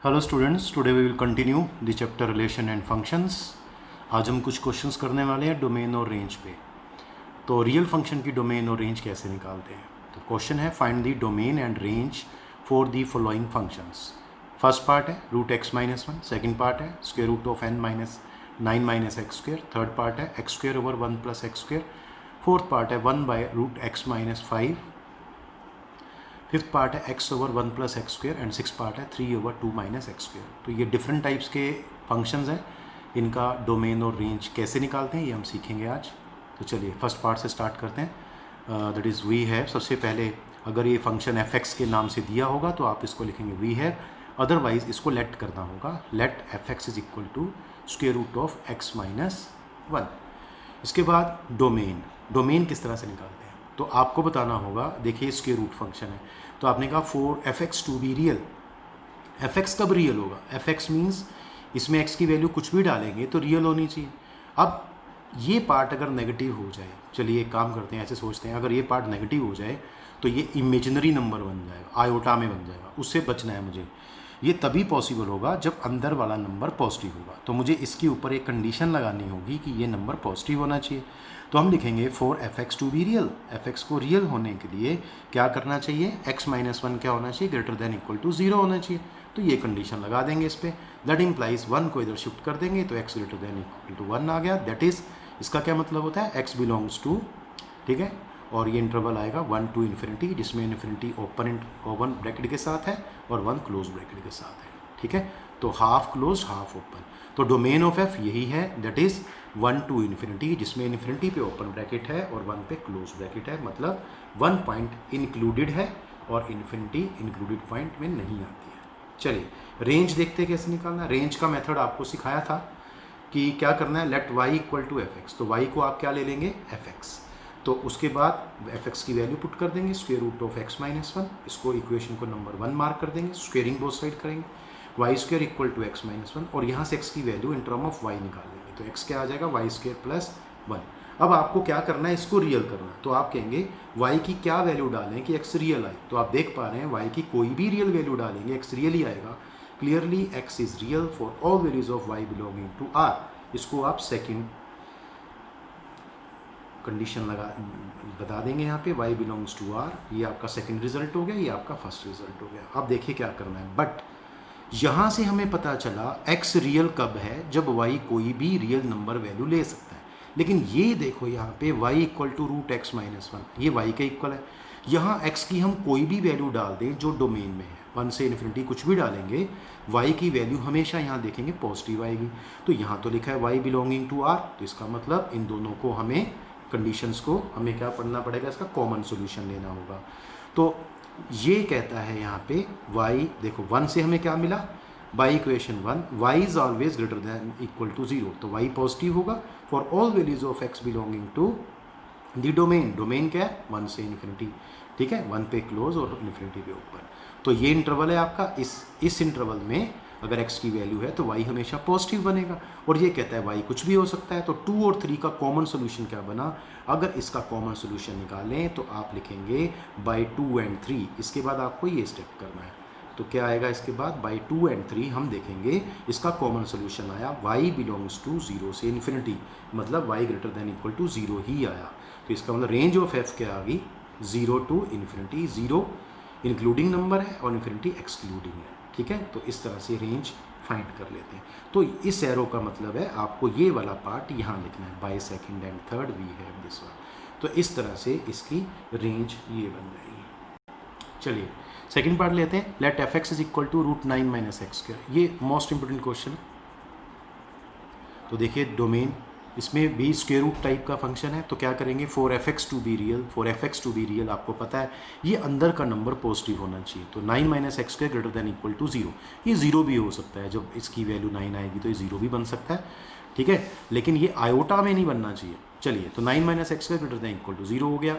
Hello students, today we will continue the chapter relation and functions. आज हम कुछ questions करने वाले हैं डोमेन और रेंज पे। तो रियल फंक्शन की डोमेन और रेंज कैसे निकालते हैं। तो क्वेश्चन है find the domain and range for the following functions. First part है root x minus one, second part है square root of N minus nine minus x square, third part है X square over one plus X square, fourth part है one by root x minus five, fifth part है X over one plus X square and six part है three over two minus x square. तो ये different types के functions हैं, इनका domain और range कैसे निकालते हैं ये हम सीखेंगे आज। तो चलिए फर्स्ट पार्ट से स्टार्ट करते हैं। That is we have. सबसे पहले अगर ये फंक्शन एफ एक्स के नाम से दिया होगा तो आप इसको लिखेंगे वी हैव, अदरवाइज इसको लेट करना होगा, let f x is equal to square root of x minus one. इसके बाद डोमेन किस तरह से निकालते हैं तो आपको बताना होगा। देखिए स्क्वायर रूट फंक्शन है तो आपने कहा for f x to be real. F x कब रियल होगा? एफ एक्स मीन्स इसमें एक्स की वैल्यू कुछ भी डालेंगे तो रियल होनी चाहिए। अब ये पार्ट अगर नेगेटिव हो जाए, चलिए एक काम करते हैं, ऐसे सोचते हैं अगर ये पार्ट नेगेटिव हो जाए तो ये इमेजिनरी नंबर बन जाएगा, आयोटा में बन जाएगा। उससे बचना है मुझे। ये तभी पॉसिबल होगा जब अंदर वाला नंबर पॉजिटिव होगा। तो मुझे इसके ऊपर एक कंडीशन लगानी होगी कि ये नंबर पॉजिटिव होना चाहिए। तो हम लिखेंगे for f x to be real. F x को रियल होने के लिए क्या करना चाहिए? एक्स माइनस वन क्या होना चाहिए? Greater than equal to zero होना चाहिए। तो ये कंडीशन लगा देंगे इस पर। दैट इम्प्लाइज वन को इधर शिफ्ट कर देंगे तो X greater than equal to one आ गया। दैट इज़, इसका क्या मतलब होता है? एक्स बिलोंग्स टू, ठीक है, और ये इंटरवल आएगा वन टू इन्फिनिटी, जिसमें इन्फिनिटी ओपन ब्रैकेट के साथ है और वन क्लोज ब्रैकेट के साथ है, ठीक है। तो हाफ क्लोज हाफ ओपन। तो डोमेन ऑफ एफ यही है, that is one two infinity, जिसमें इन्फिनिटी पे ओपन ब्रैकेट है और वन पे क्लोज ब्रैकेट है। मतलब वन पॉइंट इंक्लूडेड है और इन्फिनिटी इंक्लूडेड पॉइंट में नहीं आती है। चलिए रेंज देखते हैं कैसे निकालना। रेंज का मेथड आपको सिखाया था कि क्या करना है, let y equal to f x. तो वाई को आप क्या ले लेंगे? F x. तो उसके बाद एफ एक्स की वैल्यू पुट कर देंगे square root of x minus one. इसको इक्वेशन को नंबर वन मार्क कर देंगे, स्क्वेयरिंग बोथ साइड करेंगे, y square equal to x minus one, और यहाँ से एक्स की value in term of y निकाल देंगे। तो एक्स क्या आ जाएगा? Y square plus one. अब आपको क्या करना है, इसको रियल करना है। तो आप कहेंगे वाई की क्या वैल्यू डालें कि एक्स रियल आए। तो आप देख पा रहे हैं वाई की कोई भी रियल वैल्यू डालेंगे एक्स रियल ही आएगा। Clearly x is real for all values of y belonging to R. इसको आप सेकेंड कंडीशन बता देंगे यहाँ पे, y बिलोंग्स टू r। ये आपका सेकंड रिजल्ट हो गया, ये आपका फर्स्ट रिजल्ट हो गया। अब देखिए क्या करना है। बट यहाँ से हमें पता चला x रियल कब है? जब y कोई भी रियल नंबर वैल्यू ले सकता है। लेकिन ये देखो यहाँ पे y equal to root x minus one, ये y के इक्वल है। यहाँ x की हम कोई भी वैल्यू डाल दें जो डोमेन में है, वन से इन्फिनिटी कुछ भी डालेंगे, y की वैल्यू हमेशा यहाँ देखेंगे पॉजिटिव आएगी। तो यहाँ तो लिखा है y बिलोंगिंग टू r, तो इसका मतलब इन दोनों को हमें कंडीशंस को हमें क्या पढ़ना पड़ेगा, इसका कॉमन सॉल्यूशन लेना होगा। तो ये कहता है यहाँ पे y, देखो वन से हमें क्या मिला? By equation one, y is always greater than equal to zero. तो y पॉजिटिव होगा for all values of x belonging to the domain. Domain क्या है? वन से इन्फिनिटी, ठीक है, वन पे क्लोज और इन्फिनिटी पे ओपन। तो ये इंटरवल है आपका। इस इंटरवल में अगर x की वैल्यू है तो y हमेशा पॉजिटिव बनेगा। और ये कहता है y कुछ भी हो सकता है। तो 2 और 3 का कॉमन सोल्यूशन क्या बना? अगर इसका कॉमन सोल्यूशन निकालें तो आप लिखेंगे बाई 2 एंड 3। इसके बाद आपको ये स्टेप करना है। तो क्या आएगा इसके बाद? बाई 2 एंड 3 हम देखेंगे इसका कॉमन सोल्यूशन आया y बिलोंग्स टू जीरो से इन्फिनिटी, मतलब y greater than equal to zero ही आया। तो इसका मतलब रेंज ऑफ f क्या आ गई? Zero to infinity. Zero including number है और इन्फिनिटी एक्सक्लूडिंग है, ठीक है। तो इस तरह से रेंज फाइंड कर लेते हैं। तो इस एरो का मतलब है आपको ये वाला पार्ट यहाँ लिखना है, by second and third we have this one. तो इस तरह से इसकी रेंज ये बन जाएगी। चलिए सेकंड पार्ट लेते हैं। Let f x is equal to root nine minus x square. ये मोस्ट इंपोर्टेंट क्वेश्चन है। तो देखिए डोमेन, इसमें भी स्क्वायर रूट टाइप का फंक्शन है। तो क्या करेंगे? For f x to be real, for f x to be real आपको पता है ये अंदर का नंबर पॉजिटिव होना चाहिए। तो nine minus x square greater than equal to zero. ये जीरो भी हो सकता है, जब इसकी वैल्यू 9 आएगी तो ये जीरो भी बन सकता है, ठीक है, लेकिन ये आयोटा में नहीं बनना चाहिए। चलिए तो 9 minus x square greater than equal to zero हो गया।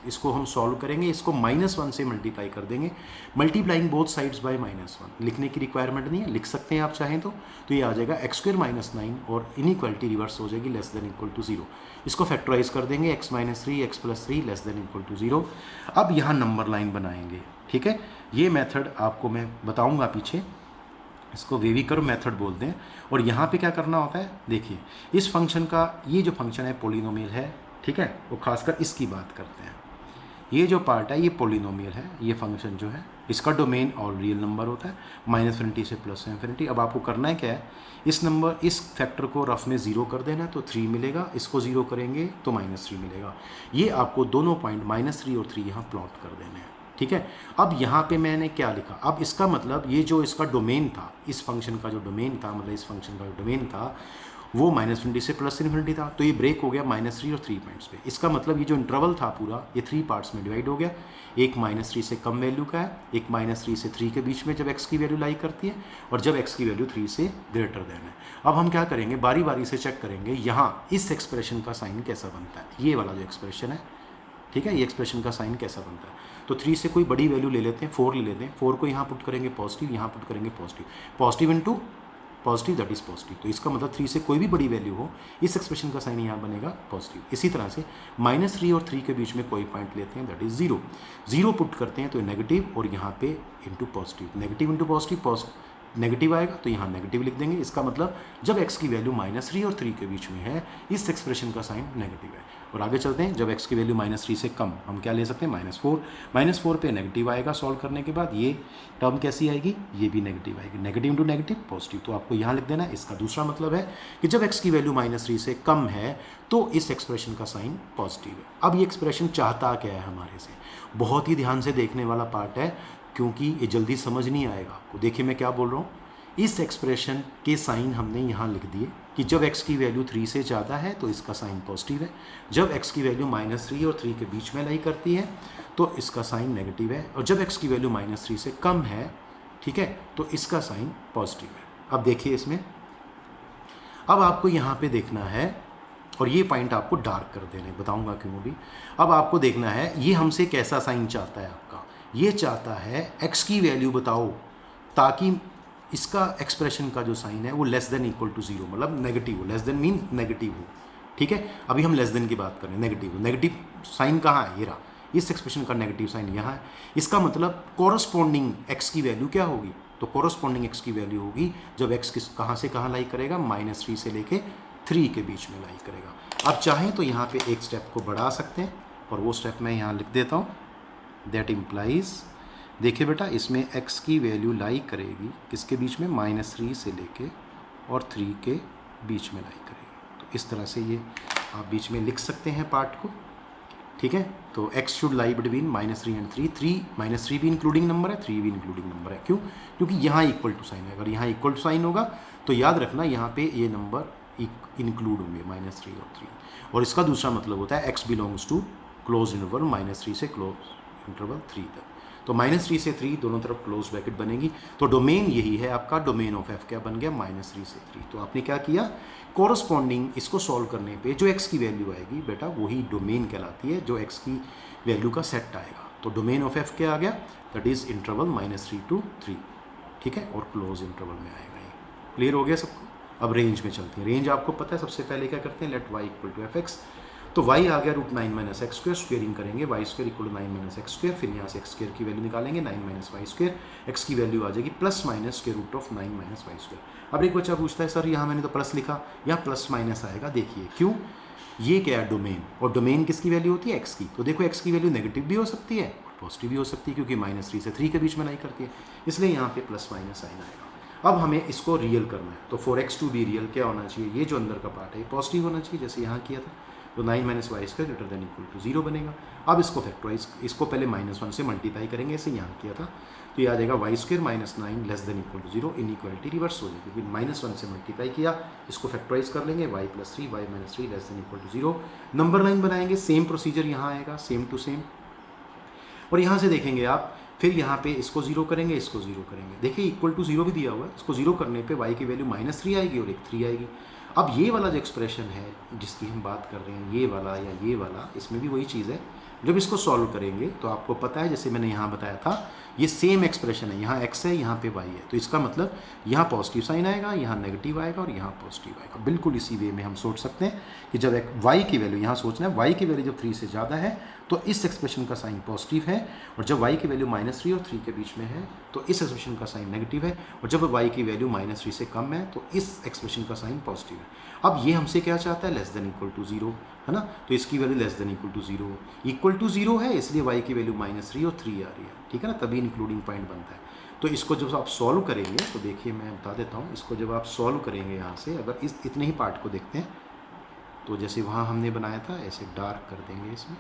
इसको हम सॉल्व करेंगे, इसको माइनस वन से मल्टीप्लाई कर देंगे, multiplying both sides by minus one. लिखने की रिक्वायरमेंट नहीं है, लिख सकते हैं आप चाहें तो ये आ जाएगा एक्स स्क्वायर माइनस 9 और इनइक्वालिटी रिवर्स हो जाएगी less than equal to zero. इसको फैक्टराइज कर देंगे, x minus three x plus three less than equal to zero. अब यहाँ नंबर लाइन बनाएंगे, ठीक है। ये मेथड आपको मैं बताऊँगा पीछे। इसको वेवी कर्व मेथड बोलते हैं। और यहाँ पे क्या करना होता है, देखिए इस फंक्शन का ये जो फंक्शन है पोलिनोमियल है, ठीक है, वो खासकर इसकी बात करते हैं। ये जो पार्ट है ये पोलिनोमियल है, ये फंक्शन जो है इसका डोमेन और रियल नंबर होता है -∞ से +∞। अब आपको करना है क्या है, इस फैक्टर को रफ में 0 कर देना है तो 3 मिलेगा, इसको 0 करेंगे तो -3 मिलेगा। ये आपको दोनों पॉइंट -3 और 3 यहाँ प्लॉट कर देने हैं, ठीक है। अब यहाँ पे मैंने क्या लिखा, अब इसका मतलब ये जो इसका डोमेन था, इस फंक्शन का जो डोमेन था, मतलब इस फंक्शन का जो डोमेन था वो -∞ से +∞ था, तो ये ब्रेक हो गया -3 और 3 पॉइंट्स पे। इसका मतलब ये जो इंटरवल था पूरा ये 3 पार्ट्स में डिवाइड हो गया। एक -3 से कम वैल्यू का है, एक -3 से 3 के बीच में जब x की वैल्यू लाई करती है, और जब x की वैल्यू 3 से ग्रेटर देन है। अब हम क्या करेंगे, बारी बारी से चेक करेंगे यहाँ इस एक्सप्रेशन का साइन कैसा बनता है, ये वाला जो एक्सप्रेशन है, ठीक है, ये एक्सप्रेशन का साइन कैसा बनता है। तो 3 से कोई बड़ी वैल्यू ले लेते हैं, 4 ले लेते हैं, 4 को यहाँ पुट करेंगे पॉजिटिव, यहाँ पुट करेंगे positive, positive into positive that is positive. तो इसका मतलब 3 से कोई भी बड़ी वैल्यू हो, इस एक्सप्रेशन का साइन यहाँ बनेगा पॉजिटिव। इसी तरह से -3 और 3 के बीच में कोई पॉइंट लेते हैं दैट इज 0, 0 पुट करते हैं तो नेगेटिव, और यहाँ पे into positive, negative into positive, negative आएगा तो यहाँ नेगेटिव लिख देंगे। इसका मतलब जब x की वैल्यू -3 और 3 के बीच में है, इस एक्सप्रेशन का साइन नेगेटिव है। और आगे चलते हैं, जब x की वैल्यू -3 से कम, हम क्या ले सकते हैं, -4 पे नेगेटिव आएगा सॉल्व करने के बाद, ये टर्म कैसी आएगी, ये भी नेगेटिव आएगी, नेगेटिव इंटू नेगेटिव पॉजिटिव, तो आपको यहाँ लिख देना। इसका दूसरा मतलब है कि जब x की वैल्यू -3 से कम है तो इस एक्सप्रेशन का साइन पॉजिटिव है। अब ये एक्सप्रेशन चाहता क्या है हमारे से, बहुत ही ध्यान से देखने वाला पार्ट है, क्योंकि ये जल्दी समझ नहीं आएगा आपको। देखिए मैं क्या बोल रहा हूँ, इस एक्सप्रेशन के साइन हमने यहाँ लिख दिए कि जब x की वैल्यू 3 से ज़्यादा है तो इसका साइन पॉजिटिव है, जब x की वैल्यू -3 और 3 के बीच में लाई करती है तो इसका साइन नेगेटिव है, और जब x की वैल्यू -3 से कम है, ठीक है, तो इसका साइन पॉजिटिव है। अब देखिए इसमें, अब आपको यहाँ पे देखना है, और ये पॉइंट आपको डार्क कर देने, बताऊँगा क्यों अभी। अब आपको देखना है ये हमसे कैसा साइन चाहता है आपका, ये चाहता है x की वैल्यू बताओ ताकि इसका एक्सप्रेशन का जो साइन है वो लेस देन इक्वल टू 0, मतलब नेगेटिव हो, लेस देन मीन नेगेटिव हो, ठीक है। अभी हम लेस देन की बात करें, नेगेटिव साइन कहाँ है, ये रहा, इस एक्सप्रेशन का नेगेटिव साइन यहाँ है। इसका मतलब कॉरस्पॉन्डिंग x की वैल्यू क्या होगी, तो कॉरस्पॉन्डिंग x की वैल्यू होगी जब x कहाँ से कहाँ लाई करेगा, -3 से लेके 3 के बीच में लाई करेगा। आप चाहें तो यहाँ पे एक स्टेप को बढ़ा सकते हैं, और वो स्टेप मैं यहाँ लिख देता हूँ, दैट इम्प्लाइज, देखिए बेटा इसमें x की वैल्यू लाई करेगी किसके बीच में, -3 से लेके और 3 के बीच में लाई करेगी। तो इस तरह से ये आप बीच में लिख सकते हैं पार्ट को, ठीक है। तो x should lie between -3 and 3, -3 भी इंक्लूडिंग नंबर है, 3 भी इंक्लूडिंग नंबर है। क्यों, क्योंकि यहाँ इक्वल टू साइन है, अगर यहाँ इक्वल टू साइन होगा तो याद रखना यहाँ पे ये नंबर इंक्लूड होंगे, -3 और 3। और इसका दूसरा मतलब होता है x belongs to close interval -3 से क्लोज इंटरवल 3 तक। तो -3 से 3 दोनों तरफ क्लोज ब्रैकेट बनेगी, तो डोमेन यही है आपका, डोमेन ऑफ f क्या बन गया, -3 से 3। तो आपने क्या किया, कॉरस्पॉन्डिंग इसको सॉल्व करने पे जो x की वैल्यू आएगी बेटा वही डोमेन कहलाती है, जो x की वैल्यू का सेट आएगा। तो डोमेन ऑफ f क्या आ गया, दैट इज इंटरवल -3 to 3, ठीक है, और क्लोज इंटरवल में आएगा ये। क्लियर हो गया सबको। अब रेंज में चलते हैं, रेंज आपको पता है, सबसे पहले क्या करते हैं, let y equal to fx, तो y आ गया √9 - x², स्क्वेयरिंग करेंगे y² इक्वल टू 9 - x², फिर यहाँ से x² की वैल्यू निकालेंगे 9 - y², x की वैल्यू आ जाएगी ±√9 - y²। अब एक बच्चा पूछता है सर यहाँ मैंने तो प्लस लिखा, यहाँ प्लस माइनस आएगा, देखिए क्यों, ये क्या है डोमेन, और डोमेन किसकी वैल्यू होती है, x की। तो देखो x की वैल्यू नेगेटिव भी हो सकती है और पॉजिटिव भी हो सकती है, क्योंकि -3 से 3 के बीच में लाई करती है, इसलिए यहाँ पे प्लस माइनस साइन आएगा। अब हमें इसको रियल करना है, तो for x to be real क्या होना चाहिए, ये जो अंदर का पार्ट है पॉजिटिव होना चाहिए, जैसे यहाँ किया था, तो 9 - y² greater than equal to 0 बनेगा। अब इसको फैक्टराइज, इसको पहले -1 से मल्टीप्लाई करेंगे, ऐसे यहाँ किया था, तो ये आ जाएगा y² - 9 less than equal to 0, inequality reverse हो जाएगी, क्योंकि -1 से मल्टीप्लाई किया, इसको फैक्टराइज कर लेंगे, y + 3 y - 3 less than equal to 0, number line बनाएंगे, सेम प्रोसीजर यहाँ आएगा, सेम टू सेम, और यहाँ से देखेंगे आप, फिर यहाँ पे इसको 0 करेंगे, इसको 0 करेंगे, देखिए इक्वल टू 0 भी दिया हुआ है, इसको 0 करने पे y की वैल्यू -3 आएगी और एक 3 आएगी। अब ये वाला जो एक्सप्रेशन है जिसकी हम बात कर रहे हैं, ये वाला या ये वाला, इसमें भी वही चीज़ है, जब इसको सॉल्व करेंगे तो आपको पता है, जैसे मैंने यहाँ बताया था, ये सेम एक्सप्रेशन है, यहाँ x है, यहाँ पे y है, तो इसका मतलब यहाँ पॉजिटिव साइन आएगा, यहाँ नेगेटिव आएगा और यहाँ पॉजिटिव आएगा। बिल्कुल इसी वे में हम सोच सकते हैं कि जब y की वैल्यू, यहाँ सोचना है y की वैल्यू जब 3 से ज़्यादा है तो इस एक्सप्रेशन का साइन पॉजिटिव है, और जब y की वैल्यू -3 और 3 के बीच में है तो इस एक्सप्रेशन का साइन नेगेटिव है, और जब y की वैल्यू -3 से कम है तो इस एक्सप्रेशन का साइन पॉजिटिव है। अब ये हमसे क्या चाहता है, लेस देन इक्वल टू 0, है ना, तो इसकी value less than equal to 0, equal to 0 है, इसलिए y की वैल्यू -3 और 3 आ रही है, ठीक है ना, तभी इंक्लूडिंग पॉइंट बनता है। तो इसको जब आप सॉल्व करेंगे तो देखिए मैं बता देता हूँ, इसको जब आप सॉल्व करेंगे यहाँ से, अगर इतने ही पार्ट को देखते हैं तो जैसे वहाँ हमने बनाया था ऐसे डार्क कर देंगे इसमें,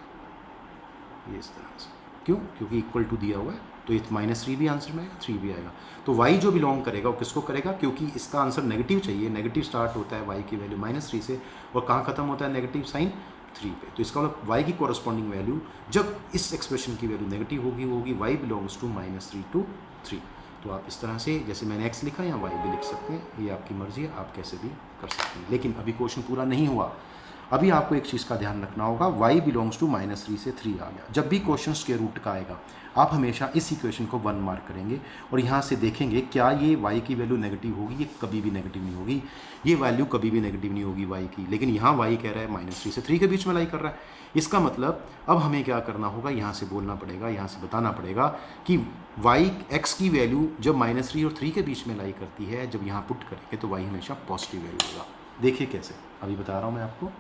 ये इस तरह से, क्यों, क्योंकि इक्वल टू दिया हुआ है, तो ये -3 भी आंसर में आएगा, 3 भी आएगा। तो y जो बिलोंग करेगा वो किसको करेगा, क्योंकि इसका आंसर नेगेटिव चाहिए, नेगेटिव स्टार्ट होता है y की वैल्यू -3 से, और कहाँ खत्म होता है नेगेटिव साइन 3 पे, तो इसका मतलब y की कॉरस्पॉन्डिंग वैल्यू जब इस एक्सप्रेशन की वैल्यू नेगेटिव होगी वो होगी y बिलोंग्स टू -3 to 3। तो आप इस तरह से, जैसे मैंने x लिखा या y भी लिख सकते हैं, ये आपकी मर्जी है, आप कैसे भी कर सकते हैं। लेकिन अभी क्वेश्चन पूरा नहीं हुआ, अभी आपको एक चीज़ का ध्यान रखना होगा, y बिलोंग्स टू -3 से 3 आ गया। जब भी क्वेश्चन के रूट का आएगा आप हमेशा इस इक्वेशन को 1 मार्क करेंगे और यहाँ से देखेंगे क्या ये y की वैल्यू नेगेटिव होगी, ये कभी भी नेगेटिव नहीं होगी, ये वैल्यू कभी भी नेगेटिव नहीं होगी y की। लेकिन यहाँ y कह रहा है -3 से 3 के बीच में लाई कर रहा है, इसका मतलब अब हमें क्या करना होगा, यहाँ से बोलना पड़ेगा, यहाँ से बताना पड़ेगा कि x की वैल्यू जब -3 और 3 के बीच में लाई करती है, जब यहाँ पुट करेंगे तो y हमेशा पॉजिटिव वैल्यू होगा। देखिए कैसे, अभी बता रहा हूँ मैं आपको।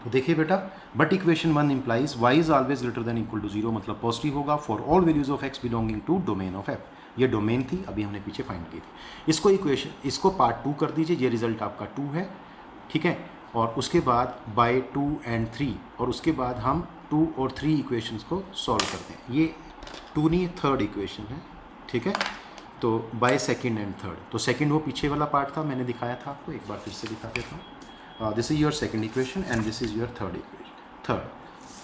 तो देखिए बेटा, but equation 1 implies y is always greater than equal to 0, मतलब पॉजिटिव होगा for all values of x belonging to domain of f। ये डोमेन थी, अभी हमने पीछे फाइंड की थी। इसको पार्ट 2 कर दीजिए, ये रिजल्ट आपका 2 है, ठीक है, और उसके बाद बाय 2 and 3, और उसके बाद हम 2 और 3 इक्वेशंस को सॉल्व करते हैं। ये 2 नहीं, थर्ड इक्वेशन है, ठीक है, तो बाय सेकेंड एंड थर्ड। तो सेकेंड वो पीछे वाला पार्ट था, मैंने दिखाया था आपको, एक बार फिर से दिखा देता हूँ। This is your second equation and this is your third equation, third,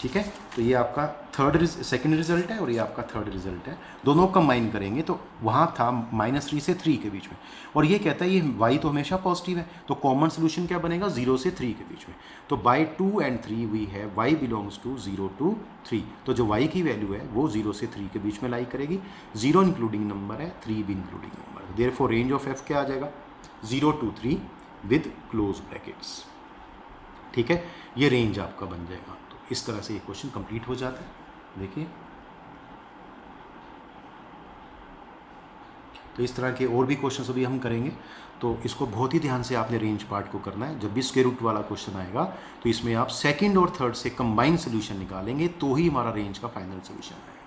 ठीक है। तो ये आपका सेकेंड रिजल्ट है और ये आपका थर्ड रिजल्ट है, दोनों कंबाइन करेंगे तो वहाँ था -3 से 3 के बीच में, और ये कहता है ये y तो हमेशा पॉजिटिव है, तो कॉमन सोल्यूशन क्या बनेगा, 0 से 3 के बीच में। तो बाय 2 and 3 वी है y बिलोंग्स टू 0 to 3, तो जो y की वैल्यू है वो 0 से 3 के बीच में लाई करेगी। 0 इंक्लूडिंग नंबर है, 3 भी इंक्लूडिंग नंबर है, देयरफॉर रेंज ऑफ f क्या आ जाएगा, 0 to 3 विद क्लोज ब्रैकेट्स, ठीक है, ये रेंज आपका बन जाएगा। तो इस तरह से ये क्वेश्चन कंप्लीट हो जाता है। देखिए, तो इस तरह के और भी क्वेश्चंस अभी हम करेंगे, तो इसको बहुत ही ध्यान से आपने रेंज पार्ट को करना है। जब भी स्क्वायर रूट वाला क्वेश्चन आएगा तो इसमें आप सेकंड और थर्ड से कंबाइंड सोल्यूशन निकालेंगे तो ही हमारा रेंज का फाइनल सोल्यूशन आएगा।